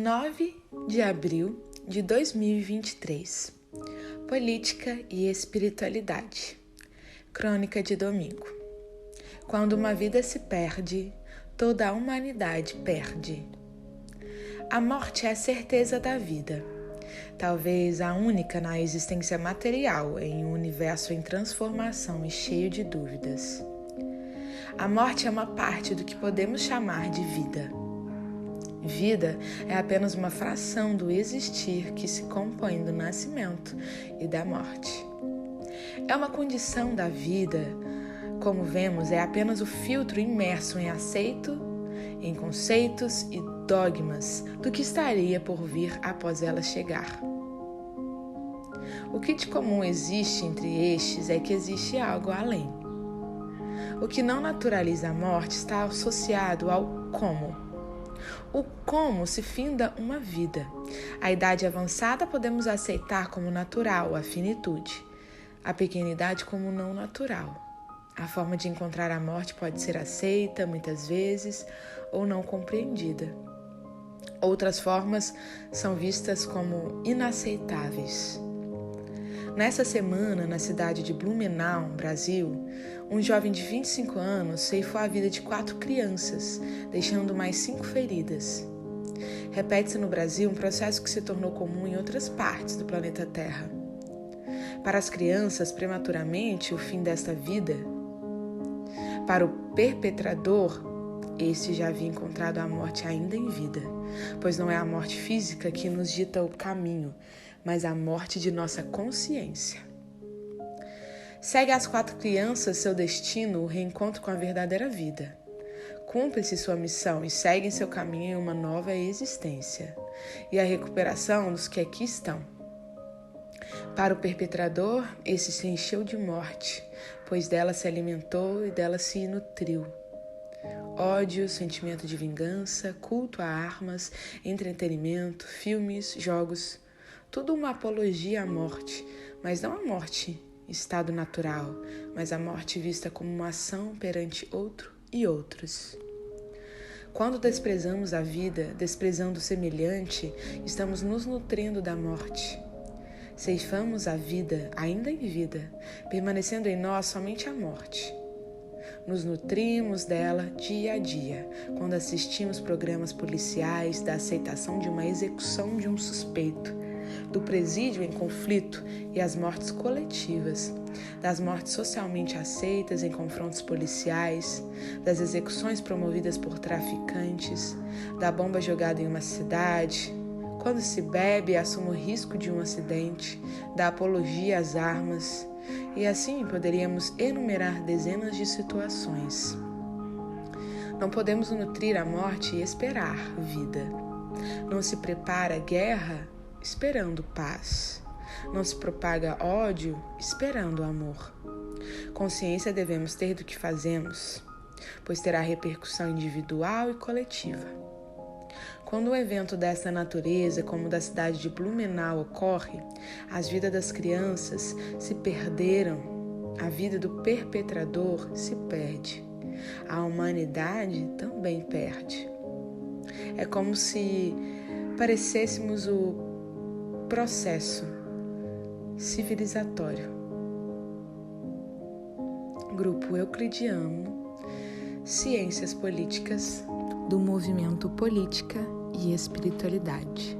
9 de abril de 2023. Política e espiritualidade. Crônica de domingo. Quando uma vida se perde, toda a humanidade perde. A morte é a certeza da vida, talvez a única na existência material em um universo em transformação e cheio de dúvidas. A morte é uma parte do que podemos chamar de vida. Vida é apenas uma fração do existir que se compõe do nascimento e da morte. É uma condição da vida, como vemos, é apenas o filtro imerso em aceito, em conceitos e dogmas do que estaria por vir após ela chegar. O que de comum existe entre estes é que existe algo além. O que não naturaliza a morte está associado ao como. O como se finda uma vida. A idade avançada podemos aceitar como natural a finitude, a pequenidade como não natural. A forma de encontrar a morte pode ser aceita, muitas vezes, ou não compreendida. Outras formas são vistas como inaceitáveis. Nessa semana, na cidade de Blumenau, Brasil, um jovem de 25 anos ceifou a vida de 4 crianças, deixando mais 5 feridas. Repete-se no Brasil um processo que se tornou comum em outras partes do planeta Terra. Para as crianças, prematuramente, o fim desta vida. Para o perpetrador, este já havia encontrado a morte ainda em vida, pois não é a morte física que nos dita o caminho, mas a morte de nossa consciência. Segue às 4 crianças seu destino, o reencontro com a verdadeira vida. Cumpre-se sua missão e segue em seu caminho em uma nova existência, e a recuperação dos que aqui estão. Para o perpetrador, esse se encheu de morte, pois dela se alimentou e dela se nutriu. Ódio, sentimento de vingança, culto a armas, entretenimento, filmes, jogos, tudo uma apologia à morte, mas não a morte, estado natural, mas a morte vista como uma ação perante outro e outros. Quando desprezamos a vida, desprezando o semelhante, estamos nos nutrindo da morte. Ceifamos a vida, ainda em vida, permanecendo em nós somente a morte. Nos nutrimos dela dia a dia, quando assistimos programas policiais da aceitação de uma execução de um suspeito, do presídio em conflito e as mortes coletivas, das mortes socialmente aceitas em confrontos policiais, das execuções promovidas por traficantes, da bomba jogada em uma cidade, quando se bebe e assume o risco de um acidente, da apologia às armas, e assim poderíamos enumerar dezenas de situações. Não podemos nutrir a morte e esperar vida. Não se prepara guerra esperando paz. Não se propaga ódio esperando amor. Consciência devemos ter do que fazemos, pois terá repercussão individual e coletiva. Quando um evento dessa natureza, como o da cidade de Blumenau, ocorre, as vidas das crianças se perderam, a vida do perpetrador se perde, a humanidade também perde. É como se parecêssemos o processo civilizatório. Grupo Euclidiano, Ciências Políticas, do movimento Política e Espiritualidade.